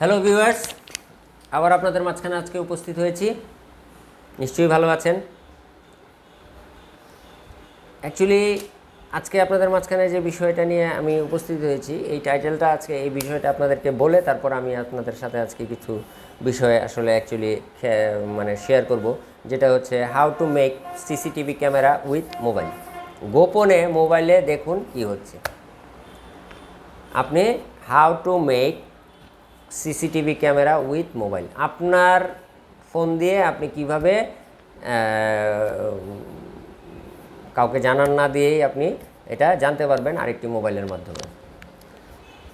Hello viewers, আবার আপনাদের মাঝখানে আজকে উপস্থিত হয়েছি। নিশ্চয়ই ভালো আছেন। অ্যাকচুয়ালি আজকে আপনাদের মাঝখানে যে বিষয়টা নিয়ে আমি উপস্থিত হয়েছি, এই টাইটেলটা আজকে এই বিষয়টা আপনাদেরকে বলে তারপর আমি আপনাদের সাথে আজকে কিছু বিষয় আসলে অ্যাকচুয়ালি মানে শেয়ার করব, যেটা হচ্ছে how to make CCTV camera with mobile. গোপনে মোবাইলে দেখুন কি হচ্ছে। আপনি how to make CCTV camera with mobile, আপনার ফোন দিয়ে আপনি কিভাবে কাউকে জানান না দিয়েই আপনি এটা জানতে পারবেন আরেকটি মোবাইলের মাধ্যমে।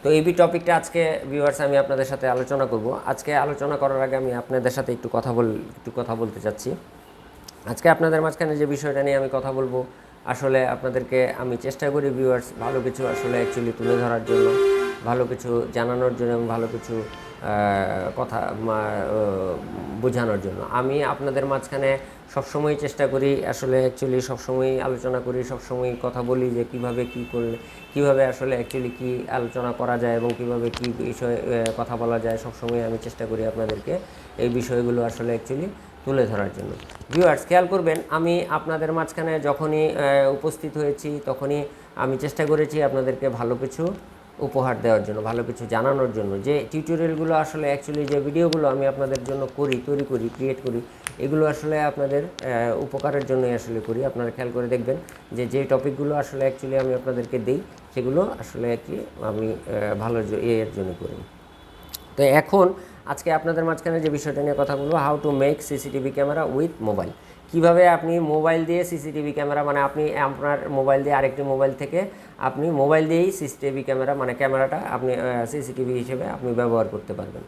তো এই টপিকটা আজকে ভিউয়ার্স আমি আপনাদের সাথে আলোচনা করব। আজকে আলোচনা করার আগে আমি আপনাদের সাথে একটু কথা বলতে চাচ্ছি। আজকে আপনাদের মাঝখানে যে বিষয়টা নিয়ে আমি কথা বলবো, আসলে আপনাদেরকে আমি চেষ্টা করি ভিউয়ার্স ভালো কিছু আসলে অ্যাকচুয়ালি তুলে ধরার জন্য, ভালো কিছু জানানোর জন্য এবং ভালো কিছু কথা বোঝানোর জন্য। আমি আপনাদের মাঝখানে সবসময় চেষ্টা করি আসলে অ্যাকচুয়ালি সবসময় আলোচনা করি, সবসময় কথা বলি যে কীভাবে কী করলে কীভাবে আসলে অ্যাকচুয়ালি কী আলোচনা করা যায় এবং কীভাবে কী বিষয়ে কথা বলা যায়। সবসময় আমি চেষ্টা করি আপনাদেরকে এই বিষয়গুলো আসলে অ্যাকচুয়ালি তুলে ধরার জন্য। ভিউয়ার্স খেয়াল করবেন, আমি আপনাদের মাঝখানে যখনই উপস্থিত হয়েছি তখনই আমি চেষ্টা করেছি আপনাদেরকে ভালো কিছু উপহার দেওয়ার জন্য, ভালো কিছু জানানোর জন্য। যে টিউটোরিয়ালগুলো আসলে অ্যাকচুয়ালি যে ভিডিওগুলো আমি আপনাদের জন্য তৈরি করি, ক্রিয়েট করি, এগুলো আসলে আপনাদের উপকারের জন্যই আসলে করি। আপনারা খেয়াল করে দেখবেন যে যে টপিকগুলো আসলে অ্যাকচুয়ালি আমি আপনাদেরকে দিই সেগুলো আসলে কি আমি ভালো এর জন্য করি। তো এখন আজকে আপনাদের মাঝখানে যে বিষয়টা নিয়ে কথা বলবো, how to make CCTV camera with mobile. কীভাবে আপনি মোবাইল দিয়ে সিসিটিভি ক্যামেরা, মানে আপনি আপনার মোবাইল দিয়ে আরেকটি মোবাইল থেকে আপনি মোবাইল দিয়েই সিসিটিভি ক্যামেরা, মানে ক্যামেরাটা আপনি সিসিটিভি হিসেবে আপনি ব্যবহার করতে পারবেন।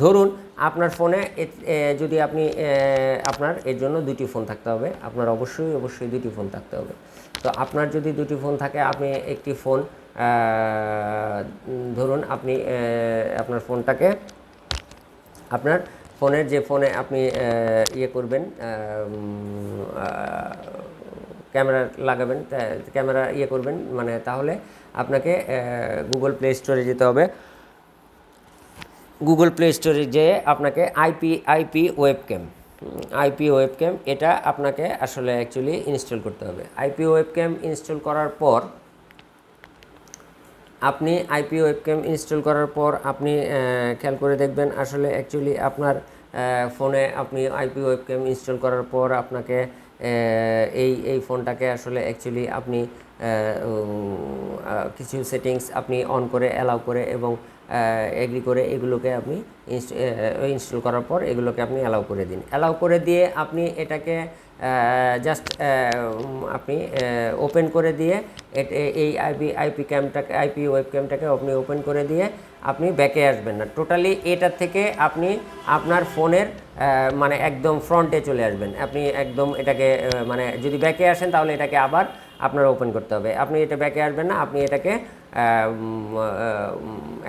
ধরুন আপনার ফোনে যদি আপনি আপনার এর জন্য দুটি ফোন থাকতে হবে, আপনার অবশ্যই দুটি ফোন থাকতে হবে। তো আপনার যদি দুটি ফোন থাকে, আপনি একটি ফোন ধরুন আপনি আপনার ফোনটাকে, আপনার ফোনের যে ফোনে আপনি ইয়ে করবেন, ক্যামেরা লাগাবেন, ক্যামেরা ইয়ে করবেন, মানে তাহলে আপনাকে গুগল প্লে স্টোরে যেতে হবে। গুগল প্লে স্টোরে যেয়ে আপনাকে আইপি ওয়েবক্যাম এটা আপনাকে আসলে অ্যাকচুয়ালি ইনস্টল করতে হবে। আইপি ওয়েবক্যাম ইনস্টল করার পর আপনি খেয়াল করে দেখবেন আসলে অ্যাকচুয়ালি আপনার ফোনে আপনি আইপি ওয়েবক্যাম ইনস্টল করার পর আপনাকে এই ফোনটাকে আসলে অ্যাকচুয়ালি আপনি কিছু সেটিংস আপনি অন করে, অ্যালাউ করে এবং এগ্রি করে এগুলোকে আপনি ইনস্টল করার পর এগুলোকে আপনি অ্যালাউ করে দিন। অ্যালাউ করে দিয়ে আপনি এটাকে জাস্ট আপনি ওপেন করে দিয়ে এই আইপি ওয়েবক্যামটাকে আপনি ওপেন করে দিয়ে আপনি ব্যাকে আসবেন না, টোটালি এটার থেকে আপনি আপনার ফোনের মানে একদম ফ্রন্টে চলে আসবেন। আপনি একদম এটাকে মানে যদি ব্যাকে আসেন তাহলে এটাকে আবার আপনার ওপেন করতে হবে। আপনি এটা ব্যাকে আসবেন না, আপনি এটাকে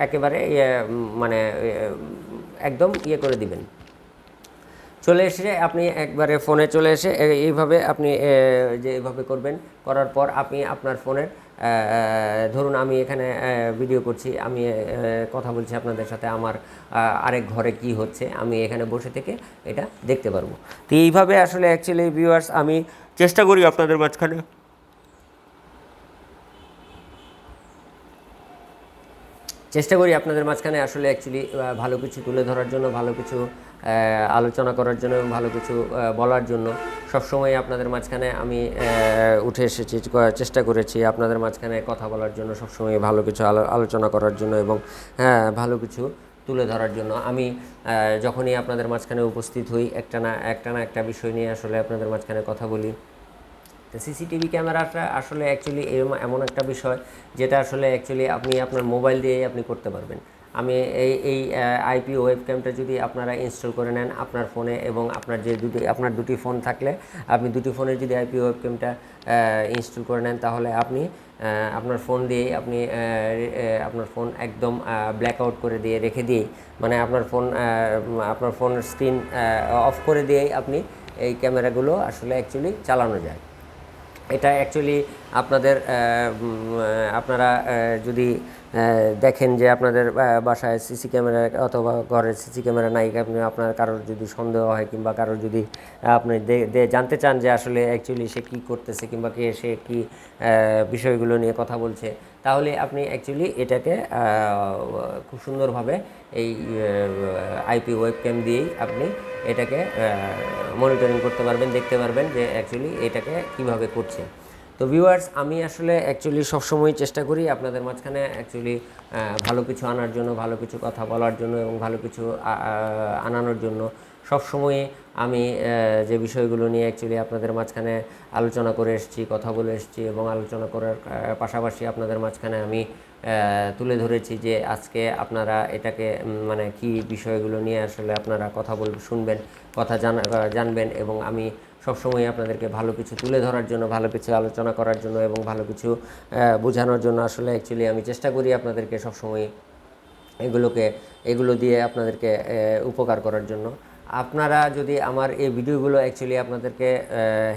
একেবারে মানে একদম ইয়ে করে দিবেন। চলে এসে আপনি একবারে ফোনে চলে এসে এইভাবে আপনি যে এইভাবে করবেন, করার পর আপনি আপনার ফোনের ধরুন আমি এখানে ভিডিও করছি, আমি কথা বলছি আপনাদের সাথে, আমার আরেক ঘরে কি হচ্ছে আমি এখানে বসে থেকে এটা দেখতে পারবো। তো এইভাবে আসলে অ্যাকচুয়ালি ভিউয়ার্স আমি চেষ্টা করি আপনাদের মাঝখানে আসলে অ্যাকচুয়ালি ভালো কিছু তুলে ধরার জন্য, ভালো কিছু আলোচনা করার জন্য এবং ভালো কিছু বলার জন্য। সবসময় আপনাদের মাঝখানে আমি উঠে এসেছি, চেষ্টা করেছি আপনাদের মাঝখানে কথা বলার জন্য, সবসময় ভালো কিছু আলোচনা করার জন্য এবং ভালো কিছু তুলে ধরার জন্য। আমি যখনই আপনাদের মাঝখানে উপস্থিত হই একটা না একটা বিষয় নিয়ে আসলে আপনাদের মাঝখানে কথা বলি। তো সিসিটিভি ক্যামেরাটা আসলে অ্যাকচুয়ালি এমন একটা বিষয় যেটা আসলে অ্যাকচুয়ালি আপনি আপনার মোবাইল দিয়েই আপনি করতে পারবেন। আমি এই আইপি ওয়েবক্যামটা যদি আপনারা ইনস্টল করে নেন আপনার ফোনে, এবং আপনার দুটি ফোন থাকলে আপনি দুটি ফোনে যদি আইপি ওয়েবক্যামটা ইনস্টল করে নেন তাহলে আপনি আপনার ফোন দিয়ে আপনি আপনার ফোন একদম ব্ল্যাক আউট করে দিয়ে রেখে দিয়েই, মানে আপনার ফোনের স্ক্রিন অফ করে দিয়েই আপনি এই ক্যামেরাগুলো আসলে অ্যাকচুয়ালি চালানো যায়। এটা অ্যাকচুয়ালি আপনাদের আপনারা যদি দেখেন যে আপনাদের বাসায় সিসি ক্যামেরা অথবা ঘরের সিসি ক্যামেরা নাই, আপনি আপনার কারোর যদি সন্দেহ হয় কিংবা কারোর যদি আপনি জানতে চান যে আসলে অ্যাকচুয়ালি সে কী করতেছে কিংবা সে কী বিষয়গুলো নিয়ে কথা বলছে, তাহলে আপনি অ্যাকচুয়ালি এটাকে খুব সুন্দরভাবে এই আইপি ওয়েবক্যাম দিয়েই আপনি এটাকে মনিটরিং করতে পারবেন, দেখতে পারবেন যে অ্যাকচুয়ালি এটাকে কিভাবে করছে। তো ভিউয়ার্স, আমি আসলে অ্যাকচুয়ালি সবসময় চেষ্টা করি আপনাদের মাঝখানে অ্যাকচুয়ালি ভালো কিছু আনার জন্য, ভালো কিছু কথা বলার জন্য এবং ভালো কিছু আনানোর জন্য। সবসময় আমি যে বিষয়গুলো নিয়ে অ্যাকচুয়ালি আপনাদের মাঝখানে আলোচনা করে এসেছি, কথা বলে এসেছি এবং আলোচনা করার পাশাপাশি আপনাদের মাঝখানে আমি তুলে ধরেছি যে আজকে আপনারা এটাকে মানে কি বিষয়গুলো নিয়ে আসলে আপনারা কথা শুনবেন, কথা জানবেন এবং আমি সবসময় আপনাদেরকে ভালো কিছু তুলে ধরার জন্য, ভালো কিছু আলোচনা করার জন্য এবং ভালো কিছু বোঝানোর জন্য আসলে অ্যাকচুয়ালি আমি চেষ্টা করি আপনাদেরকে সবসময় এগুলো দিয়ে আপনাদেরকে উপকার করার জন্য। আপনারা যদি আমার এই ভিডিওগুলো অ্যাকচুয়ালি আপনাদেরকে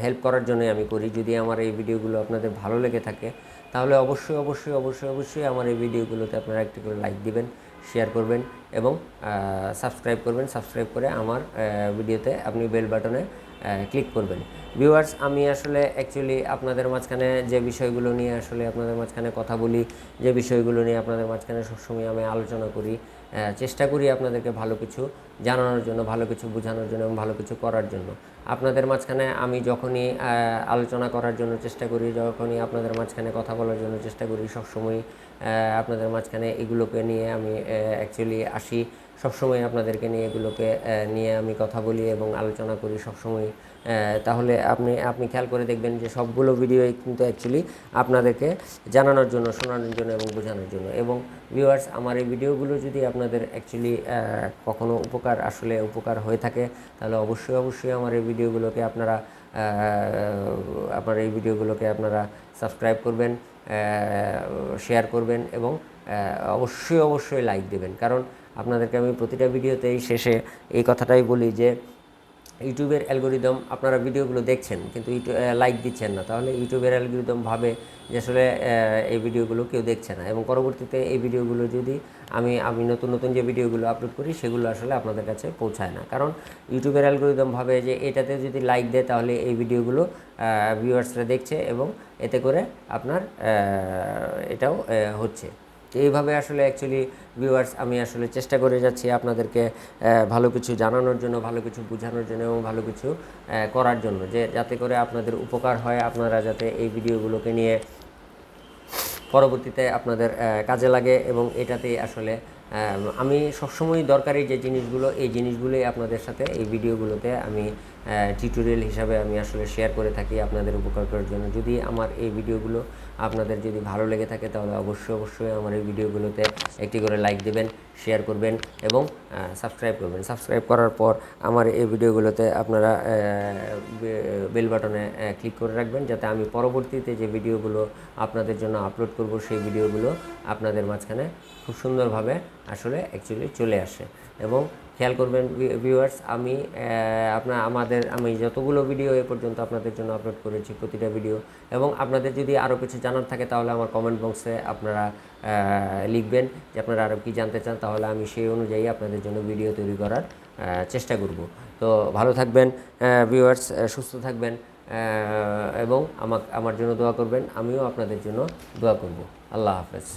হেল্প করার জন্যই আমি করি, যদি আমার এই ভিডিওগুলো আপনাদের ভালো লেগে থাকে তাহলে অবশ্যই অবশ্যই অবশ্যই অবশ্যই আমার এই ভিডিওগুলোতে আপনারা একটি করে লাইক দিবেন, শেয়ার করবেন এবং সাবস্ক্রাইব করবেন। সাবস্ক্রাইব করে আমার ভিডিওতে আপনি বেল বাটনে ক্লিক করবেন। ভিউয়ার্স, আমি আসলে অ্যাকচুয়ালি আপনাদের মাঝখানে যে বিষয়গুলো নিয়ে আসলে আপনাদের মাঝখানে কথা বলি, যে বিষয়গুলো নিয়ে আপনাদের মাঝখানে সবসময় আমি আলোচনা করি, চেষ্টা করি আপনাদেরকে ভালো কিছু জানানোর জন্য, ভালো কিছু বোঝানোর জন্য এবং ভালো কিছু করার জন্য। আপনাদের মাঝখানে আমি যখনই আলোচনা করার জন্য চেষ্টা করি, যখনই আপনাদের মাঝখানে কথা বলার জন্য চেষ্টা করি, সবসময় আপনাদের মাঝখানে এগুলোকে নিয়ে আমি অ্যাকচুয়ালি আসি, সবসময় আপনাদেরকে নিয়ে এগুলোকে নিয়ে আমি কথা বলি এবং আলোচনা করি সবসময়। তাহলে আপনি খেয়াল করে দেখবেন যে সবগুলো ভিডিওই কিন্তু অ্যাকচুয়ালি আপনাদেরকে জানানোর জন্য, শোনানোর জন্য এবং বোঝানোর জন্য। এবং ভিউয়ার্স, আমার এই ভিডিওগুলো যদি আপনাদের অ্যাকচুয়ালি কখনো উপকার হয়ে থাকে তাহলে অবশ্যই অবশ্যই আমার এই ভিডিওগুলোকে আপনারা সাবস্ক্রাইব করবেন, শেয়ার করবেন এবং অবশ্যই অবশ্যই লাইক দেবেন। কারণ আপনাদেরকে আমি প্রতিটা ভিডিওতেই শেষে এই কথাটাই বলি যে ইউটিউবের অ্যালগোরিদম, আপনারা ভিডিওগুলো দেখছেন কিন্তু লাইক দিচ্ছেন না, তাহলে ইউটিউবের অ্যালগোরিদম ভাবে যে আসলে এই ভিডিওগুলো কেউ দেখছে না এবং পরবর্তীতে এই ভিডিওগুলো যদি আমি নতুন নতুন যে ভিডিওগুলো আপলোড করি সেগুলো আসলে আপনাদের কাছে পৌঁছায় না। কারণ ইউটিউবের অ্যালগোরিদম ভাবে যে এটাতে যদি লাইক দেয় তাহলে এই ভিডিওগুলো ভিউয়ার্সরা দেখছে এবং এতে করে আপনার এটাও হচ্ছে। এইভাবে আসলে অ্যাকচুয়ালি ভিউয়ার্স আমি আসলে চেষ্টা করে যাচ্ছি আপনাদেরকে ভালো কিছু জানানোর জন্য, ভালো কিছু বোঝানোর জন্য এবং ভালো কিছু করার জন্য, যে যাতে করে আপনাদের উপকার হয়, আপনারা যাতে এই ভিডিওগুলোকে নিয়ে পরবর্তীতে আপনাদের কাজে লাগে। এবং এটাতেই আসলে আমি সবসময় দরকারি যে জিনিসগুলো, এই জিনিসগুলোই আপনাদের সাথে এই ভিডিওগুলোতে আমি টিউটোরিয়াল হিসাবে আমি আসলে শেয়ার করে থাকি আপনাদের উপকার করার জন্য। যদি আমার এই ভিডিওগুলো আপনাদের যদি ভালো লেগে থাকে তাহলে অবশ্যই অবশ্যই আমার এই ভিডিওগুলোতে একটি করে লাইক দেবেন, শেয়ার করবেন এবং সাবস্ক্রাইব করবেন। সাবস্ক্রাইব করার পর আমার এই ভিডিওগুলোতে আপনারা বেল বাটনে ক্লিক করে রাখবেন, যাতে আমি পরবর্তীতে যে ভিডিওগুলো আপনাদের জন্য আপলোড করব সেই ভিডিওগুলো আপনাদের মাঝখানে খুব সুন্দরভাবে আসলে অ্যাকচুয়ালি চলে আসে। এবং খেয়াল করবেন ভিউয়ার্স, আমি যতগুলো ভিডিও এ পর্যন্ত আপনাদের জন্য আপলোড করেছি প্রতিটা ভিডিও, এবং আপনাদের যদি আরও কিছু জানার থাকে তাহলে আমার কমেন্ট বক্সে আপনারা লিখবেন যে আপনারা আরও কী জানতে চান, তাহলে আমি সেই অনুযায়ী আপনাদের জন্য ভিডিও তৈরি করার চেষ্টা করব। তো ভালো থাকবেন ভিউয়ার্স, সুস্থ থাকবেন এবং আমার জন্য দোয়া করবেন, আমিও আপনাদের জন্য দোয়া করব। আল্লাহ হাফেজ।